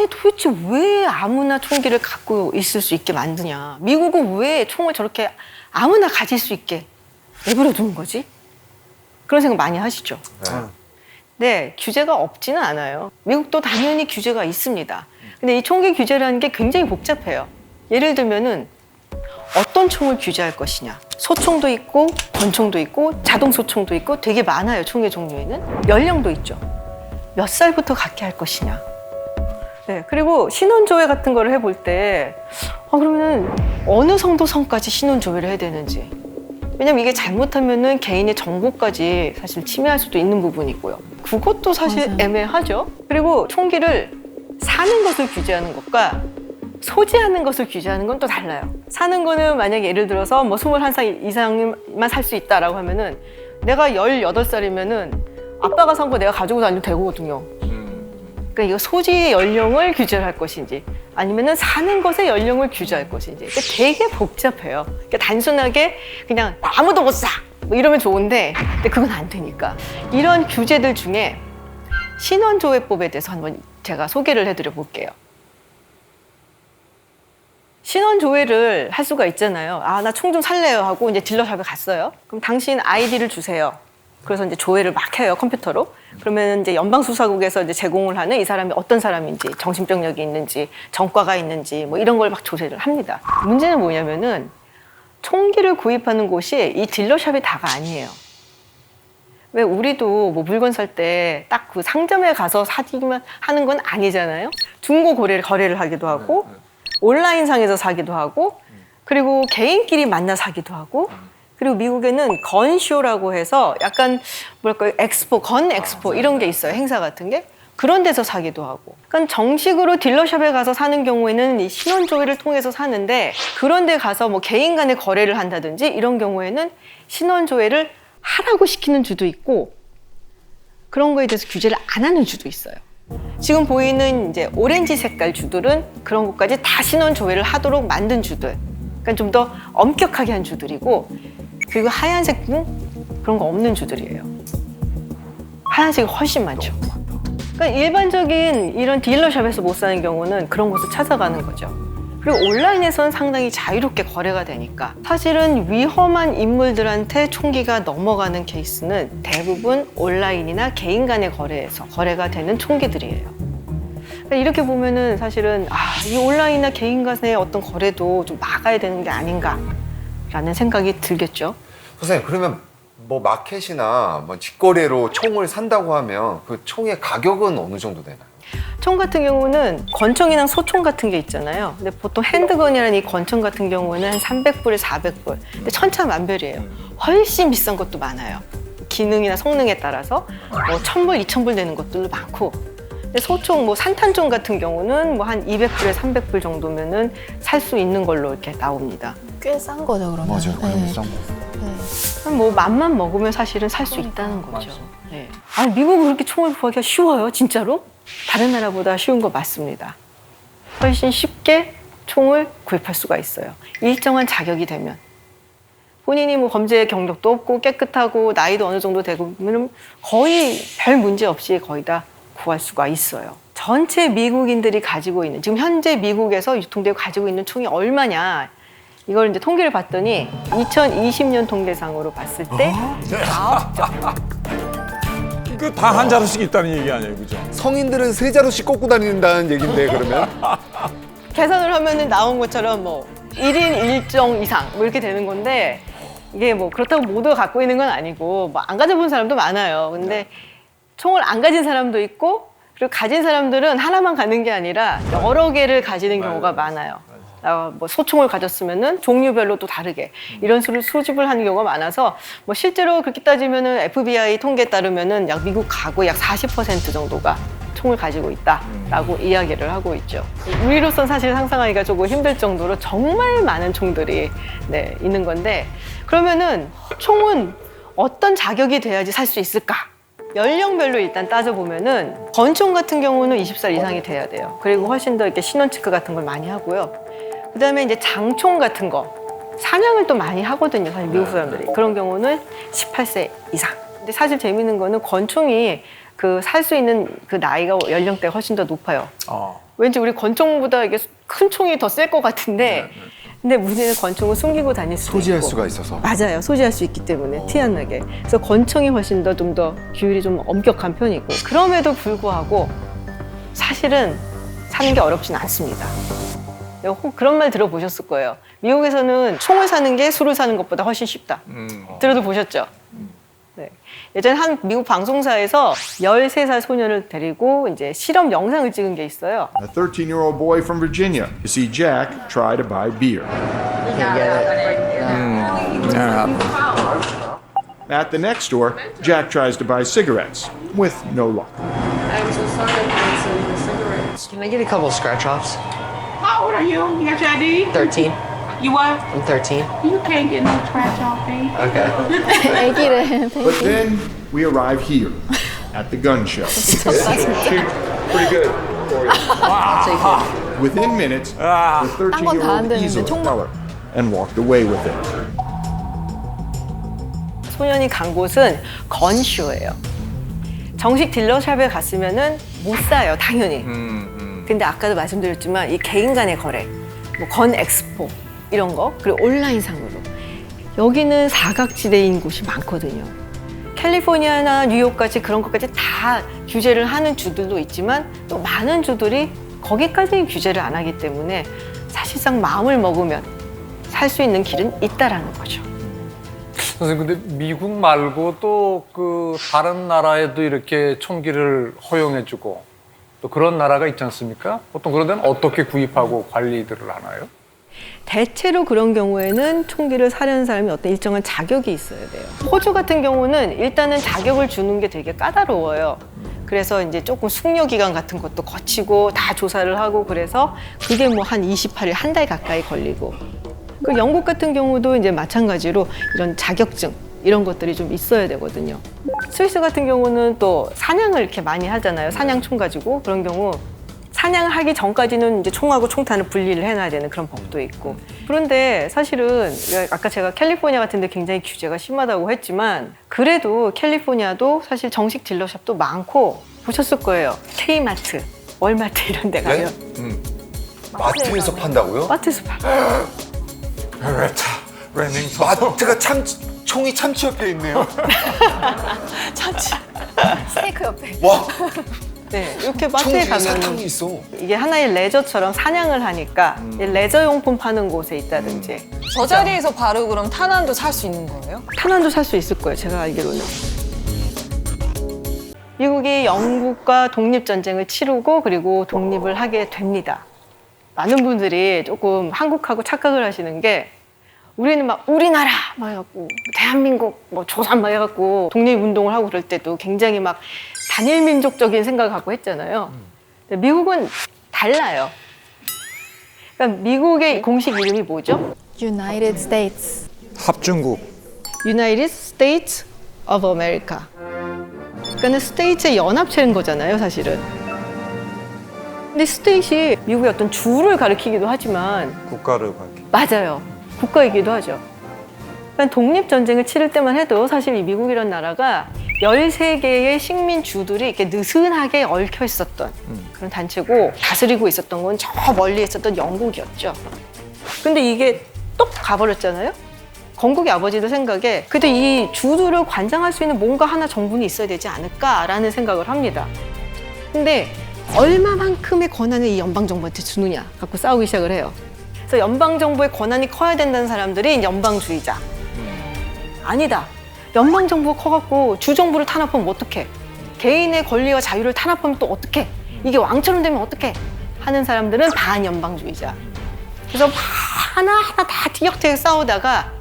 도대체 왜 아무나 총기를 갖고 있을 수 있게 만드냐? 미국은 왜 총을 저렇게 아무나 가질 수 있게 내버려 두는 거지? 그런 생각 많이 하시죠? 네, 규제가 없지는 않아요. 미국도 당연히 규제가 있습니다. 근데 이 총기 규제라는 게 굉장히 복잡해요. 예를 들면은 어떤 총을 규제할 것이냐. 소총도 있고 권총도 있고 자동 소총도 있고 되게 많아요. 총의 종류에는. 연령도 있죠. 몇 살부터 갖게 할 것이냐. 네, 그리고 신원 조회 같은 거를 해볼 때 그러면은 어느 정도 선까지 신원 조회를 해야 되는지. 왜냐면 이게 잘못하면은 개인의 정보까지 사실 침해할 수도 있는 부분이고요. 그것도 사실 맞아요. 애매하죠. 그리고 총기를 사는 것을 규제하는 것과 소지하는 것을 규제하는 건 또 달라요. 사는 거는 만약에 예를 들어서 뭐 21살 이상만 살 수 있다라고 하면은 내가 18살이면은 아빠가 산 거 내가 가지고 다녀도 되거든요. 그러니까 이거 소지의 연령을 규제를 할 것인지 아니면은 사는 것의 연령을 규제할 것인지 되게 복잡해요. 그러니까 단순하게 그냥 아무도 못 사! 뭐 이러면 좋은데 근데 그건 안 되니까. 이런 규제들 중에 신원조회법에 대해서 한번 제가 소개를 해드려 볼게요. 신원조회를 할 수가 있잖아요. 나 총 좀 살래요 하고 이제 딜러샵에 갔어요. 그럼 당신 아이디를 주세요. 그래서 이제 조회를 막 해요, 컴퓨터로. 그러면 이제 연방수사국에서 이제 제공을 하는 이 사람이 어떤 사람인지, 정신병력이 있는지, 전과가 있는지, 뭐 이런 걸 막 조사를 합니다. 문제는 뭐냐면은 총기를 구입하는 곳이 이 딜러샵이 다가 아니에요. 왜 우리도 뭐 물건 살 때 딱 그 상점에 가서 사기만 하는 건 아니잖아요. 중고 거래를 하기도 하고, 온라인상에서 사기도 하고, 그리고 개인끼리 만나 사기도 하고, 그리고 미국에는 건쇼라고 해서 약간 뭐랄까요, 건 엑스포 이런 게 있어요. 행사 같은 게. 그런 데서 사기도 하고. 그러니까 정식으로 딜러샵에 가서 사는 경우에는 이 신원조회를 통해서 사는데 그런 데 가서 뭐 개인 간의 거래를 한다든지 이런 경우에는 신원조회를 하라고 시키는 주도 있고 그런 거에 대해서 규제를 안 하는 주도 있어요. 지금 보이는 이제 오렌지 색깔 주들은 그런 것까지 다 신원조회를 하도록 만든 주들. 그러니까 좀 더 엄격하게 한 주들이고 그리고 하얀색은 그런 거 없는 주들이에요. 하얀색이 훨씬 많죠. 그러니까 일반적인 이런 딜러샵에서 못 사는 경우는 그런 곳을 찾아가는 거죠. 그리고 온라인에서는 상당히 자유롭게 거래가 되니까 사실은 위험한 인물들한테 총기가 넘어가는 케이스는 대부분 온라인이나 개인 간의 거래에서 거래가 되는 총기들이에요. 그러니까 이렇게 보면은 사실은 이 온라인이나 개인 간의 어떤 거래도 좀 막아야 되는 게 아닌가라는 생각이 들겠죠. 선생님, 그러면 뭐 마켓이나 뭐 직거래로 총을 산다고 하면 그 총의 가격은 어느 정도 되나요? 총 같은 경우는 권총이랑 소총 같은 게 있잖아요. 근데 보통 핸드건이라는 이 권총 같은 경우는 한 300불에 400불. 근데 천차만별이에요. 훨씬 비싼 것도 많아요. 기능이나 성능에 따라서 뭐 1000불, 2000불 되는 것들도 많고. 근데 소총, 뭐 산탄총 같은 경우는 뭐 한 200불에 300불 정도면은 살 수 있는 걸로 이렇게 나옵니다. 꽤 싼 거죠, 그러면. 맞아요. 그러면 네. 싼 거. 네. 뭐 맘만 먹으면 사실은 살 수 있다는 거죠. 네. 미국은 그렇게 총을 구하기가 쉬워요, 진짜로? 다른 나라보다 쉬운 거 맞습니다. 훨씬 쉽게 총을 구입할 수가 있어요. 일정한 자격이 되면. 본인이 뭐 범죄 경력도 없고 깨끗하고 나이도 어느 정도 되고 그러면 거의 별 문제 없이 거의 다 구할 수가 있어요. 전체 미국인들이 가지고 있는, 지금 현재 미국에서 유통되고 가지고 있는 총이 얼마냐. 이걸 이제 통계를 봤더니 2020년 통계상으로 봤을 때 9점. 그 다 한 자루씩 있다는 얘기 아니에요, 그죠? 성인들은 3자루씩 꽂고 다닌다는 얘긴데 그러면? 계산을 하면은 나온 것처럼 뭐 1인 1정 이상 뭐 이렇게 되는 건데 이게 뭐 그렇다고 모두가 갖고 있는 건 아니고 뭐 안 가져본 사람도 많아요. 근데 총을 안 가진 사람도 있고 그리고 가진 사람들은 하나만 가는 게 아니라 여러 개를 가지는 경우가 많아요. 뭐 소총을 가졌으면은 종류별로 또 다르게 이런 수를 수집을 하는 경우가 많아서 뭐 실제로 그렇게 따지면은 FBI 통계에 따르면은 미국 가구 약 40% 정도가 총을 가지고 있다라고 이야기를 하고 있죠. 우리로선 사실 상상하기가 조금 힘들 정도로 정말 많은 총들이 있는 건데 그러면은 총은 어떤 자격이 돼야지 살 수 있을까? 연령별로 일단 따져보면은 권총 같은 경우는 20살 이상이 돼야 돼요. 그리고 훨씬 더 이렇게 신원 체크 같은 걸 많이 하고요. 그다음에 이제 장총 같은 거 사냥을 또 많이 하거든요. 사실 미국 사람들이 그런 경우는 18세 이상. 근데 사실 재밌는 거는 권총이 그 살 수 있는 그 나이가 연령대가 훨씬 더 높아요. 어. 왠지 우리 권총보다 이게 큰 총이 더 셀 것 같은데 근데 문제는 권총을 숨기고 다닐 수도 소지할 있고. 수가 있어서. 맞아요. 소지할 수 있기 때문에 티 안 나게. 그래서 권총이 훨씬 더 좀 더 규율이 좀 엄격한 편이고 그럼에도 불구하고 사실은 사는 게 어렵진 않습니다. 혹 그런 말 들어보셨을 거예요. 미국에서는 총을 사는 게 술을 사는 것보다 훨씬 쉽다. 들어도 보셨죠? 네. 예전에 한 미국 방송사에서 13살 소녀를 데리고 이제 실험 영상을 찍은 게 있어요. A 13-year-old boy from Virginia. You see Jack try to buy beer. At the next store, Jack tries to buy cigarettes, with no luck. I'm so sorry for the cigarettes. Can I get a couple scratch offs? How old are you? You got your ID? 13. You what? I'm 13. You can't get no scratch off, babe. Okay. 애기래. But then we arrive here, at the gun show. Pretty good. I'll take it. Within minutes, the 딴건다안 13-year-old 되는데 easily 총- teller and walked away with it. 소년이 간 곳은 건쇼예요. 정식 딜러샵에 갔으면은 못 사요, 당연히. 근데 아까도 말씀드렸지만 이 개인 간의 거래, 뭐 건 엑스포 이런 거, 그리고 온라인상으로 여기는 사각지대인 곳이 많거든요. 캘리포니아나 뉴욕까지 그런 것까지 다 규제를 하는 주들도 있지만 또 많은 주들이 거기까지 규제를 안 하기 때문에 사실상 마음을 먹으면 살 수 있는 길은 있다라는 거죠. 선생님, 근데 미국 말고 또 그 다른 나라에도 이렇게 총기를 허용해주고 또 그런 나라가 있지 않습니까? 보통 그런 데는 어떻게 구입하고 관리들을 하나요? 대체로 그런 경우에는 총기를 사려는 사람이 어떤 일정한 자격이 있어야 돼요. 호주 같은 경우는 일단은 자격을 주는 게 되게 까다로워요. 그래서 이제 조금 숙려 기간 같은 것도 거치고 다 조사를 하고 그래서 그게 뭐 한 28일, 한 달 가까이 걸리고. 그 영국 같은 경우도 이제 마찬가지로 이런 자격증 이런 것들이 좀 있어야 되거든요. 스위스 같은 경우는 또 사냥을 이렇게 많이 하잖아요. 사냥총 가지고 그런 경우 사냥하기 전까지는 이제 총하고 총탄을 분리를 해놔야 되는 그런 법도 있고. 그런데 사실은 아까 제가 캘리포니아 같은 데 굉장히 규제가 심하다고 했지만 그래도 캘리포니아도 사실 정식 딜러샵도 많고 보셨을 거예요. K마트, 월마트 이런 데 가면 마트에서 판다고요? 마트에서 팔아요. 레밍턴. 마트가 총이 참치 옆에 있네요. 참치. 스테이크 옆에. 와, 네, 이렇게 마트에 총 사탕이 가면 있어. 이게 하나의 레저처럼 사냥을 하니까 이 레저 용품 파는 곳에 있다든지 저 자리에서 바로 그럼 탄환도 살 수 있는 거예요? 탄환도 살 수 있을 거예요. 제가 알기로는. 미국이 영국과 독립전쟁을 치르고 그리고 독립을 하게 됩니다. 많은 분들이 조금 한국하고 착각을 하시는 게 우리는 막 우리나라 막 해갖고 대한민국 뭐 조선 막 해갖고 독립운동을 하고 그럴 때도 굉장히 막 단일민족적인 생각을 갖고 했잖아요. 근데 미국은 달라요. 그러니까 미국의 공식 이름이 뭐죠? United States. 합중국. United States of America. 그러니까 스테이츠의 연합체인 거잖아요, 사실은. 근데 스테이트이 미국의 어떤 주를 가리키기도 하지만 국가를 밝히. 맞아요. 국가이기도 하죠. 그러니까 독립전쟁을 치를 때만 해도 사실 이 미국이라는 나라가 13개의 식민주들이 이렇게 느슨하게 얽혀 있었던 그런 단체고 다스리고 있었던 건 저 멀리 있었던 영국이었죠. 근데 이게 똑 가버렸잖아요. 건국의 아버지들 생각에 그래도 이 주들을 관장할 수 있는 뭔가 하나 정부는 있어야 되지 않을까라는 생각을 합니다. 근데 얼마만큼의 권한을 이 연방정부한테 주느냐 갖고 싸우기 시작을 해요. 그래서 연방정부의 권한이 커야 된다는 사람들이 연방주의자. 아니다. 연방정부가 커갖고 주정부를 탄압하면 어떡해. 개인의 권리와 자유를 탄압하면 또 어떡해. 이게 왕처럼 되면 어떡해. 하는 사람들은 반연방주의자. 그래서 하나하나 다 티격태격 싸우다가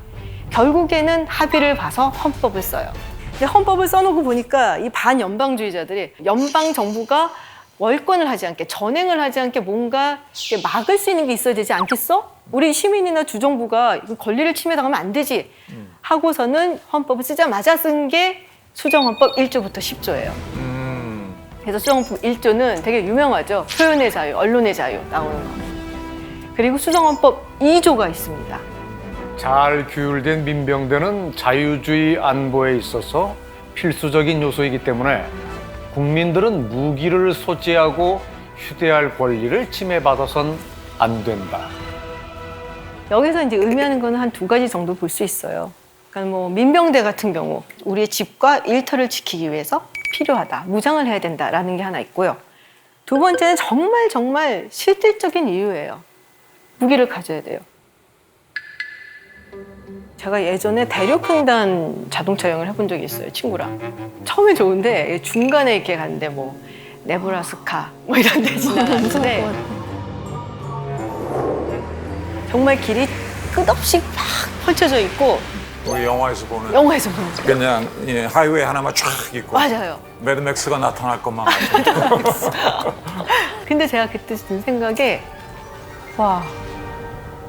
결국에는 합의를 봐서 헌법을 써요. 근데 헌법을 써놓고 보니까 이 반연방주의자들이 연방정부가 월권을 하지 않게, 전횡을 하지 않게 뭔가 막을 수 있는 게 있어야 되지 않겠어? 우리 시민이나 주정부가 권리를 침해당하면 안 되지. 하고서는 헌법을 쓰자마자 쓴 게 수정헌법 1조부터 10조예요. 그래서 수정헌법 1조는 되게 유명하죠. 표현의 자유, 언론의 자유 나오는 거. 그리고 수정헌법 2조가 있습니다. 잘 규율된 민병대는 자유주의 안보에 있어서 필수적인 요소이기 때문에 국민들은 무기를 소지하고 휴대할 권리를 침해받아선 안 된다. 여기서 이제 의미하는 거는 한 두 가지 정도 볼 수 있어요. 그러니까 뭐 민병대 같은 경우 우리의 집과 일터를 지키기 위해서 필요하다, 무장을 해야 된다라는 게 하나 있고요. 두 번째는 정말 실질적인 이유예요. 무기를 가져야 돼요. 제가 예전에 대륙횡단 자동차 여행을 해본 적이 있어요, 친구랑. 처음에 좋은데 중간에 이렇게 갔는데 뭐 네브라스카 뭐 이런 데 지나가는데 정말 길이 끝없이 막 펼쳐져 있고 우리 영화에서 보는 영화에서 보는 거. 그냥 예, 하이웨이 하나만 쫙 있고 맞아요. 매드맥스가 나타날 것만 같은. 근데 제가 그때 든 생각에 와,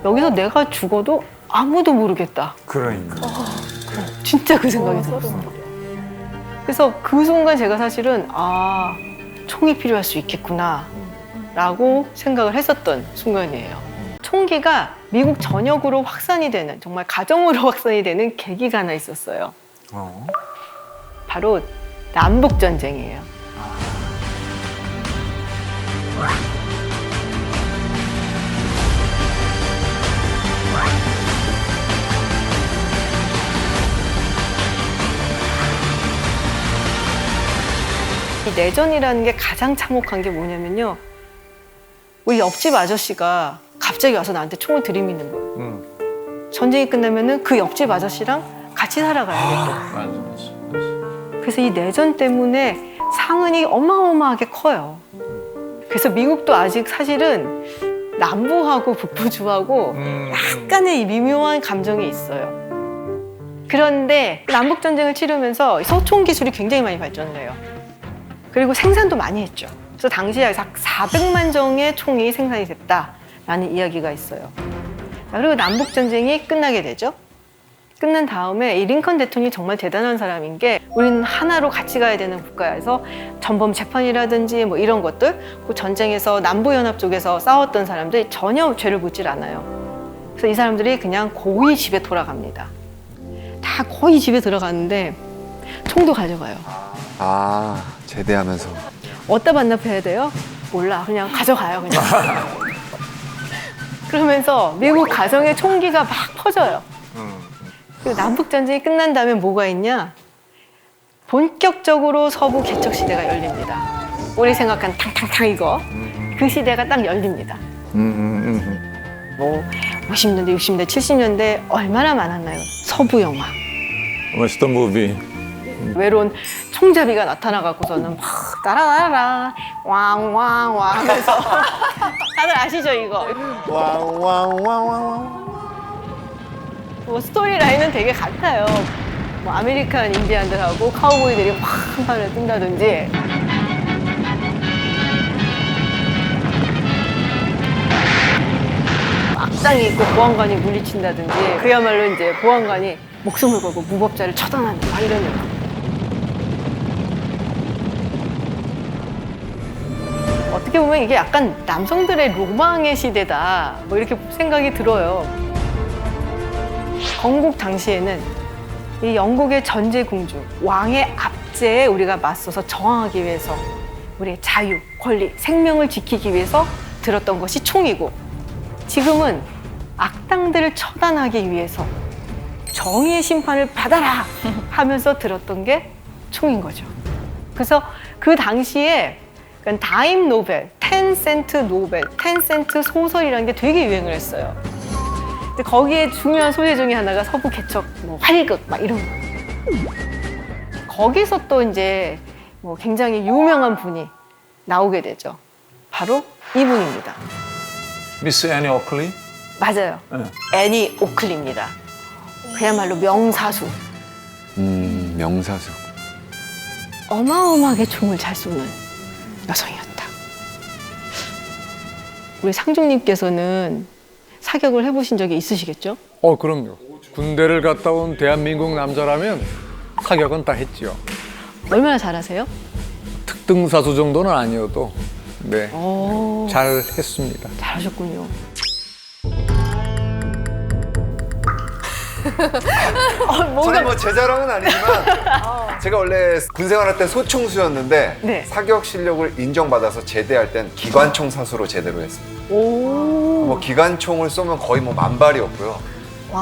여기서 내가 죽어도 아무도 모르겠다. 그러니까. 진짜 그 생각이 들었어요. 그래서 그 순간 제가 사실은 아, 총이 필요할 수 있겠구나 라고 생각을 했었던 순간이에요. 총기가 미국 전역으로 확산이 되는, 정말 가정으로 확산이 되는 계기가 하나 있었어요. 바로 남북전쟁이에요. 이 내전이라는 게 가장 참혹한 게 뭐냐면요. 우리 옆집 아저씨가 갑자기 와서 나한테 총을 들이미는 거예요. 전쟁이 끝나면은 그 옆집 아저씨랑 같이 살아가야 돼. 그래서 이 내전 때문에 상흔이 어마어마하게 커요. 그래서 미국도 아직 사실은 남부하고 북부주하고 약간의 이 미묘한 감정이 있어요. 그런데 남북 전쟁을 치르면서 소총 기술이 굉장히 많이 발전돼요. 그리고 생산도 많이 했죠. 그래서 당시에 400만 정의 총이 생산이 됐다라는 이야기가 있어요. 그리고 남북 전쟁이 끝나게 되죠. 끝난 다음에 이 링컨 대통령이 정말 대단한 사람인 게 우리는 하나로 같이 가야 되는 국가에서 전범 재판이라든지 뭐 이런 것들, 그 전쟁에서 남부연합 쪽에서 싸웠던 사람들이 전혀 죄를 묻질 않아요. 그래서 이 사람들이 그냥 고이 집에 돌아갑니다. 다 거의 집에 들어가는데 총도 가져가요. 아, 제대하면서. 어디다 반납해야 돼요? 몰라. 그냥 가져가요. 그냥. 그러면서 미국 가정에 총기가 막 퍼져요. 그리고 남북전쟁이 끝난 다음에 뭐가 있냐? 본격적으로 서부 개척 시대가 열립니다. 우리 생각한 탕탕탕 이거. 그 시대가 딱 열립니다. 뭐 50년대, 60년대, 70년대 얼마나 많았나요? 서부 영화. What's the movie? 외로운 총잡이가 나타나갖고서는 막 따라라라 왕왕왕 하면서 다들 아시죠 이거? 왕왕왕왕왕. 뭐 스토리 라인은 되게 같아요. 뭐 아메리칸 인디안들하고 카우보이들이 막 한판을 뜬다든지. 악당이 있고 보안관이 물리친다든지. 그야말로 이제 보안관이 목숨을 걸고 무법자를 처단하는 막 이런 거. 어떻게 보면 이게 약간 남성들의 로망의 시대다 뭐 이렇게 생각이 들어요. 건국 당시에는 이 영국의 전제공주 왕의 압제에 우리가 맞서서 저항하기 위해서 우리의 자유, 권리, 생명을 지키기 위해서 들었던 것이 총이고, 지금은 악당들을 처단하기 위해서 정의의 심판을 받아라 하면서 들었던 게 총인 거죠. 그래서 그 당시에 다임 노벨, 10센트 노벨, 10센트 소설이라는 게 되게 유행을 했어요. 근데 거기에 중요한 소재 중에 하나가 서부 개척, 뭐 활극 막 이런 거. 거기서 또 이제 뭐 굉장히 유명한 분이 나오게 되죠. 바로 이분입니다. 미스 애니 오클리? 맞아요. 네. 애니 오클리입니다. 그야말로 명사수. 명사수. 어마어마하게 총을 잘 쏘는 여성이었다. 우리 상중님께서는 사격을 해보신 적이 있으시겠죠? 그럼요. 군대를 갔다 온 대한민국 남자라면 사격은 다 했지요. 얼마나 잘하세요? 특등사수 정도는 아니어도 네, 오, 잘 했습니다. 잘하셨군요. 저는 뭐 제 자랑은 아니지만 제가 원래 군생활할 때 소총수였는데 네. 사격 실력을 인정받아서 제대할 땐 기관총 사수로 제대로 했습니다. 오. 뭐 기관총을 쏘면 거의 뭐 만발이었고요.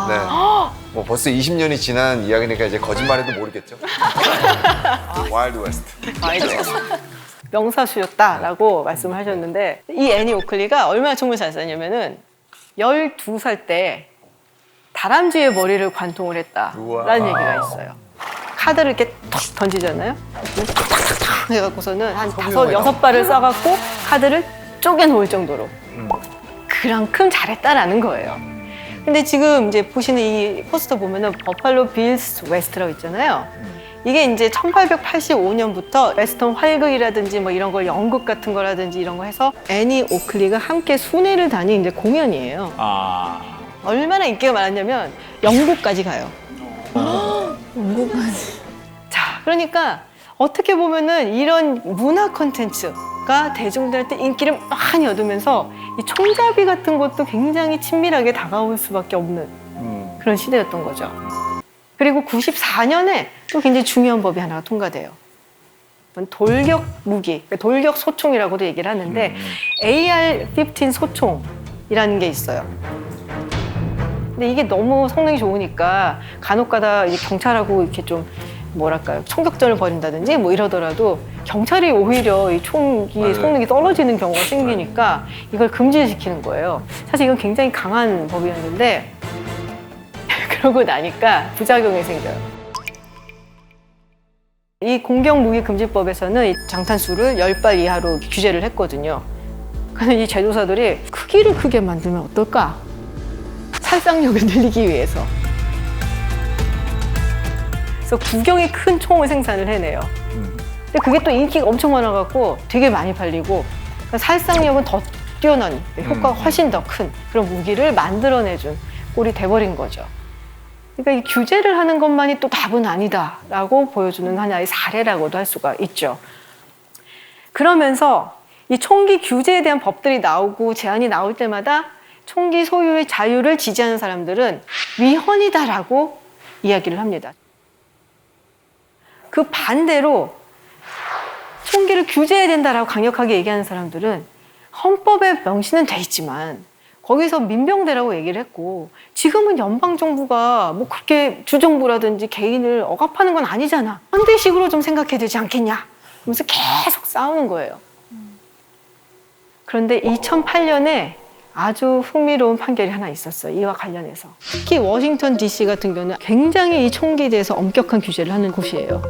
네. 뭐 벌써 20년이 지난 이야기니까 이제 거짓말해도 모르겠죠. 와일드 웨스트. 명사수였다라고 말씀을 하셨는데 이 애니 오클리가 얼마나 총을 잘 쐈냐면은 12살 때 다람쥐의 머리를 관통을 했다라는 얘기가 있어요. 카드를 이렇게 톡 던지잖아요. 탁탁탁 해갖고서는 한 5, 6발을 쏴갖고 카드를 쪼개놓을 정도로 그만큼 잘했다라는 거예요. 근데 지금 이제 보시는 이 포스터 보면은 버팔로 빌스 웨스트라고 있잖아요. 이게 이제 1885년부터 웨스턴 활극이라든지 뭐 이런 걸 연극 같은 거라든지 이런 거 해서 애니 오클리가 함께 순회를 다닌 이제 공연이에요. 얼마나 인기가 많았냐면 영국까지 가요. 영국까지. 자, 그러니까 어떻게 보면은 이런 문화 콘텐츠가 대중들한테 인기를 많이 얻으면서 이 총잡이 같은 것도 굉장히 친밀하게 다가올 수밖에 없는 그런 시대였던 거죠. 그리고 94년에 또 굉장히 중요한 법이 하나가 통과돼요. 돌격 무기, 돌격 소총이라고도 얘기를 하는데 AR-15 소총이라는 게 있어요. 근데 이게 너무 성능이 좋으니까 간혹가다 이제 경찰하고 이렇게 좀 뭐랄까요 총격전을 벌인다든지 뭐 이러더라도 경찰이 오히려 이 총기의 성능이 떨어지는 경우가 생기니까 이걸 금지시키는 거예요. 사실 이건 굉장히 강한 법이었는데 그러고 나니까 부작용이 생겨요. 이 공격무기금지법에서는 이 장탄수를 10발 이하로 규제를 했거든요. 그런데 이 제조사들이 크기를 크게 만들면 어떨까? 살상력을 늘리기 위해서. 그래서 구경이 큰 총을 생산을 해내요. 근데 그게 또 인기가 엄청 많아갖고 되게 많이 팔리고 그러니까 살상력은 더 뛰어난 효과가 훨씬 더 큰 그런 무기를 만들어내준 꼴이 돼버린 거죠. 그러니까 이 규제를 하는 것만이 또 답은 아니다라고 보여주는 하나의 사례라고도 할 수가 있죠. 그러면서 이 총기 규제에 대한 법들이 나오고 제안이 나올 때마다 총기 소유의 자유를 지지하는 사람들은 위헌이다라고 이야기를 합니다. 그 반대로 총기를 규제해야 된다라고 강력하게 얘기하는 사람들은 헌법에 명시는 돼 있지만 거기서 민병대라고 얘기를 했고 지금은 연방정부가 뭐 그렇게 주정부라든지 개인을 억압하는 건 아니잖아. 현대식으로 좀 생각해야 되지 않겠냐. 그러면서 계속 싸우는 거예요. 그런데 2008년에 아주 흥미로운 판결이 하나 있었어요. 이와 관련해서. 특히 워싱턴 DC 같은 경우는 굉장히 이 총기에 대해서 엄격한 규제를 하는 곳이에요.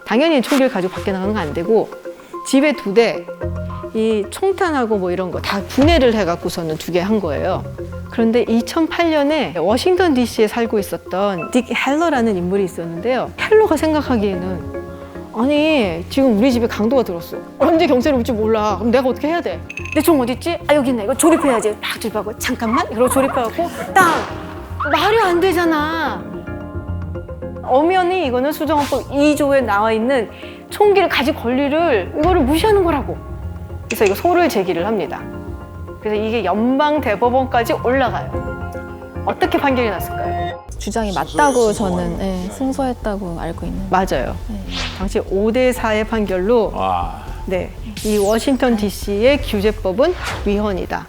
당연히 총기를 가지고 밖에 나가는 건 안 되고 집에 2대 이 총탄하고 뭐 이런 거 다 분해를 해갖고서는 2개 한 거예요. 그런데 2008년에 워싱턴 DC에 살고 있었던 딕 헬러라는 인물이 있었는데요. 헬러가 생각하기에는 아니 지금 우리 집에 강도가 들었어. 언제 경찰이 올지 몰라. 그럼 내가 어떻게 해야 돼? 내 총 어디 있지? 아 여기 있네. 이거 조립해야지. 막 조립하고 잠깐만. 이러고 조립해갖고 딱 말이 안 되잖아. 엄연히 이거는 수정헌법 2조에 나와 있는 총기를 가질 권리를 이거를 무시하는 거라고. 그래서 이거 소를 제기를 합니다. 그래서 이게 연방대법원까지 올라가요. 어떻게 판결이 났을까요? 주장이 맞다고 저는 예, 승소했다고 알고 있는. 맞아요. 당시 5대4의 판결로 네, 이 워싱턴 DC의 규제법은 위헌이다.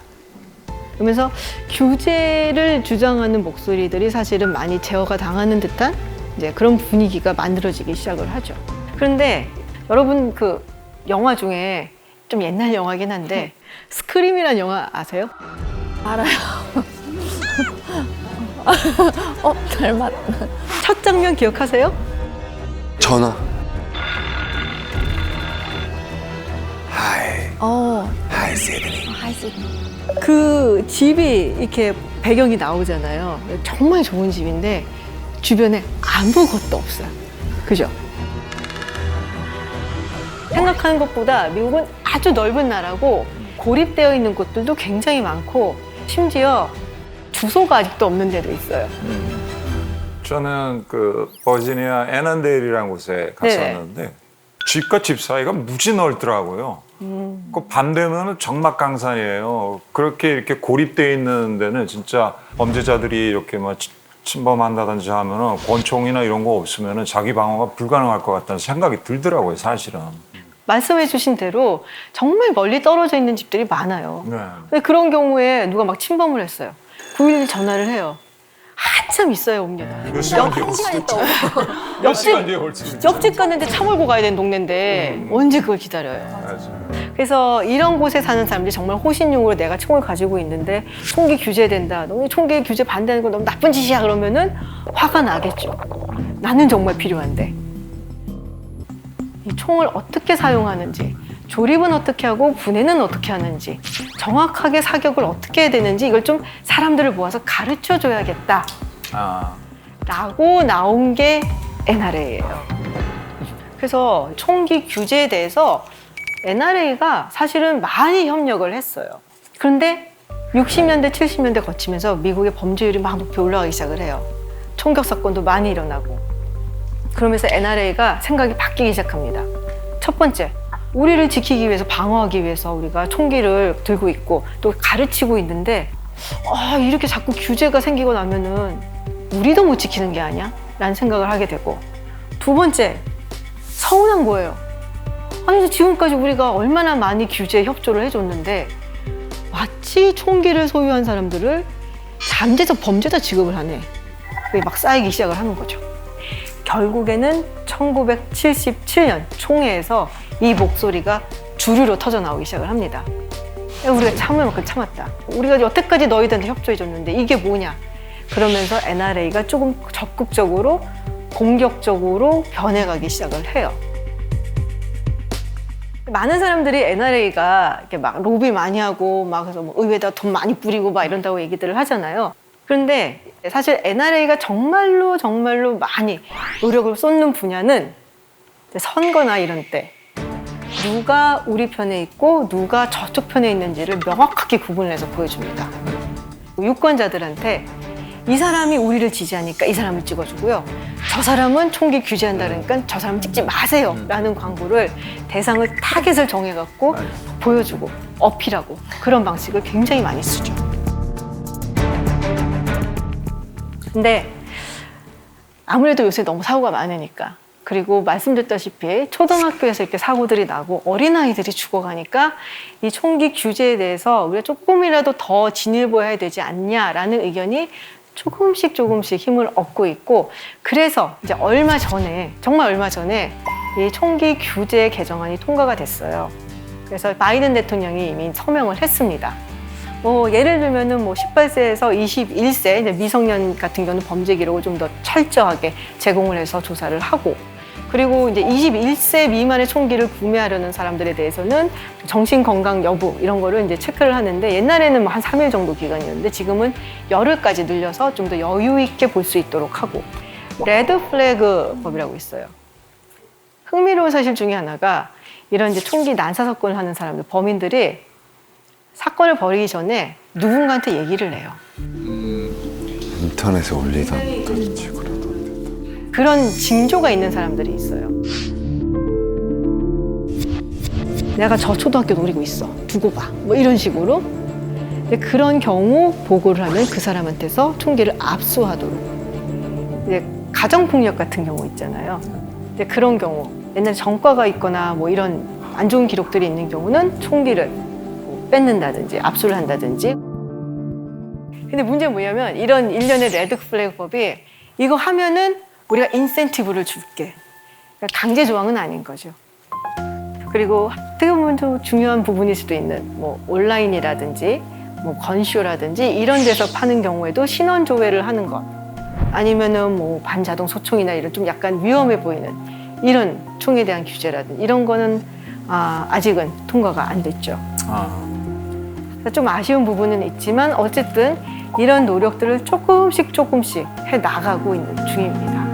그러면서 규제를 주장하는 목소리들이 사실은 많이 제어가 당하는 듯한 이제 그런 분위기가 만들어지기 시작을 하죠. 그런데 여러분 그 영화 중에 좀 옛날 영화긴 한데 스크림이라는 영화 아세요? 알아요. 닮았. 첫 장면 기억하세요? 전화. 하이 세드니. 그 집이 이렇게 배경이 나오잖아요. 정말 좋은 집인데 주변에 아무것도 없어요. 그죠? 생각하는 것보다 미국은 아주 넓은 나라고 고립되어 있는 곳들도 굉장히 많고 심지어 주소가 아직도 없는 데도 있어요. 저는 그 버지니아 애넌데일이라는 곳에 갔었는데 집과 집 사이가 무지 넓더라고요. 그 밤 되면은 정막강산이에요. 그렇게 이렇게 고립되어 있는 데는 진짜 범죄자들이 이렇게 막 침범한다든지 하면은 권총이나 이런 거 없으면은 자기 방어가 불가능할 것 같다는 생각이 들더라고요, 사실은. 말씀해 주신 대로 정말 멀리 떨어져 있는 집들이 많아요. 네. 근데 그런 경우에 누가 막 침범을 했어요. 911 전화를 해요. 한참 있어야 옵니다. 몇 시간 뒤에 올 수도 있죠. 몇 시간 뒤에 올 수도 있죠. 옆집 갔는데 차 몰고 가야 되는 동네인데 언제 그걸 기다려요. 맞아요. 그래서 이런 곳에 사는 사람들이 정말 호신용으로 내가 총을 가지고 있는데 총기 규제된다. 너희 총기 규제 반대하는 건 너무 나쁜 짓이야. 그러면은 화가 나겠죠. 나는 정말 필요한데. 이 총을 어떻게 사용하는지, 조립은 어떻게 하고 분해는 어떻게 하는지, 정확하게 사격을 어떻게 해야 되는지 이걸 좀 사람들을 모아서 가르쳐 줘야겠다. 아, 라고 나온 게 NRA예요. 그래서 총기 규제에 대해서 NRA가 사실은 많이 협력을 했어요. 그런데 60년대, 70년대 거치면서 미국의 범죄율이 막 높이 올라가기 시작을 해요. 총격 사건도 많이 일어나고. 그러면서 NRA가 생각이 바뀌기 시작합니다. 첫 번째, 우리를 지키기 위해서, 방어하기 위해서 우리가 총기를 들고 있고 또 가르치고 있는데 이렇게 자꾸 규제가 생기고 나면은 우리도 못 지키는 게 아니야? 라는 생각을 하게 되고, 두 번째, 서운한 거예요. 아니, 지금까지 우리가 얼마나 많이 규제에 협조를 해줬는데 마치 총기를 소유한 사람들을 잠재적 범죄자 취급을 하네. 그게 막 쌓이기 시작을 하는 거죠. 결국에는 1977년 총회에서 이 목소리가 주류로 터져 나오기 시작을 합니다. 우리가 참을 만큼 참았다. 우리가 여태까지 너희들한테 협조해줬는데 이게 뭐냐. 그러면서 NRA가 조금 적극적으로 공격적으로 변해가기 시작을 해요. 많은 사람들이 NRA가 이렇게 막 로비 많이 하고 막 그래서 뭐 의회에다 돈 많이 뿌리고 막 이런다고 얘기들을 하잖아요. 그런데 사실 NRA가 정말로 많이 노력을 쏟는 분야는 선거나 이런 때 누가 우리 편에 있고 누가 저쪽 편에 있는지를 명확하게 구분해서 보여줍니다. 유권자들한테 이 사람이 우리를 지지하니까 이 사람을 찍어주고요. 저 사람은 총기 규제한다 그러니까 저 사람 찍지 마세요 라는 광고를 대상을 타겟을 정해갖고 보여주고 어필하고 그런 방식을 굉장히 많이 쓰죠. 근데 아무래도 요새 너무 사고가 많으니까, 그리고 말씀드렸다시피 초등학교에서 이렇게 사고들이 나고 어린아이들이 죽어가니까 이 총기 규제에 대해서 우리가 조금이라도 더 진일보해야 되지 않냐라는 의견이 조금씩 힘을 얻고 있고, 그래서 이제 정말 얼마 전에 이 총기 규제 개정안이 통과가 됐어요. 그래서 바이든 대통령이 이미 서명을 했습니다. 예를 들면은 18세에서 21세 이제 미성년 같은 경우는 범죄 기록을 좀 더 철저하게 제공을 해서 조사를 하고, 그리고 이제 21세 미만의 총기를 구매하려는 사람들에 대해서는 정신 건강 여부 이런 거를 이제 체크를 하는데, 옛날에는 한 3일 정도 기간이었는데 지금은 열흘까지 늘려서 좀 더 여유 있게 볼 수 있도록 하고, 레드 플래그 법이라고 있어요. 흥미로운 사실 중에 하나가 이런 이제 총기 난사 사건을 하는 사람들, 범인들이 사건을 벌이기 전에 누군가한테 얘기를 해요. 인터넷에 올리던지 그러던데. 그런 징조가 있는 사람들이 있어요. 내가 저 초등학교 노리고 있어. 두고 봐. 뭐 이런 식으로. 근데 그런 경우 보고를 하면 그 사람한테서 총기를 압수하도록. 이제 가정폭력 같은 경우 있잖아요. 이제 그런 경우, 옛날에 전과가 있거나 뭐 이런 안 좋은 기록들이 있는 경우는 총기를 뺏는다든지 압수를 한다든지. 근데 문제는 뭐냐면 이런 일련의 레드 플래그 법이 이거 하면은 우리가 인센티브를 줄게. 그러니까 강제 조항은 아닌 거죠. 그리고 어떻게 보면 좀 중요한 부분일 수도 있는 뭐 온라인이라든지 뭐 건쇼라든지 이런 데서 파는 경우에도 신원 조회를 하는 것, 아니면은 뭐 반자동 소총이나 이런 좀 약간 위험해 보이는 이런 총에 대한 규제라든지 이런 거는 아직은 통과가 안 됐죠. 좀 아쉬운 부분은 있지만 어쨌든 이런 노력들을 조금씩 해 나가고 있는 중입니다.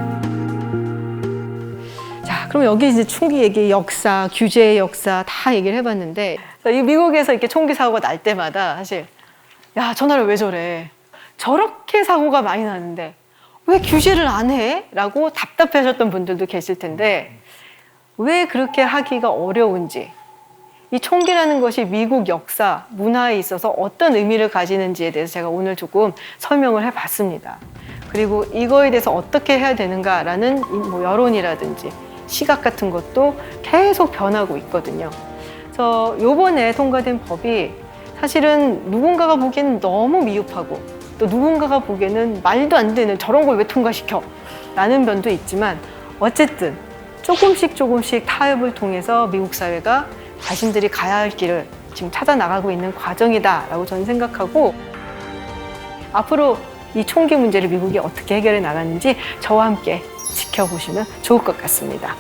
자, 그럼 여기 이제 총기 얘기, 역사, 규제의 역사 다 얘기를 해봤는데, 이 미국에서 이렇게 총기 사고가 날 때마다 사실 야, 저 나라 왜 저래? 저렇게 사고가 많이 나는데 왜 규제를 안 해? 라고 답답해하셨던 분들도 계실 텐데, 왜 그렇게 하기가 어려운지, 이 총기라는 것이 미국 역사, 문화에 있어서 어떤 의미를 가지는지에 대해서 제가 오늘 조금 설명을 해봤습니다. 그리고 이거에 대해서 어떻게 해야 되는가라는 뭐 여론이라든지 시각 같은 것도 계속 변하고 있거든요. 그래서 요번에 통과된 법이 사실은 누군가가 보기에는 너무 미흡하고 또 누군가가 보기에는 말도 안 되는 저런 걸 왜 통과시켜? 라는 면도 있지만 어쨌든 조금씩 타협을 통해서 미국 사회가 자신들이 가야 할 길을 지금 찾아 나가고 있는 과정이다라고 저는 생각하고 앞으로 이 총기 문제를 미국이 어떻게 해결해 나가는지 저와 함께 지켜보시면 좋을 것 같습니다.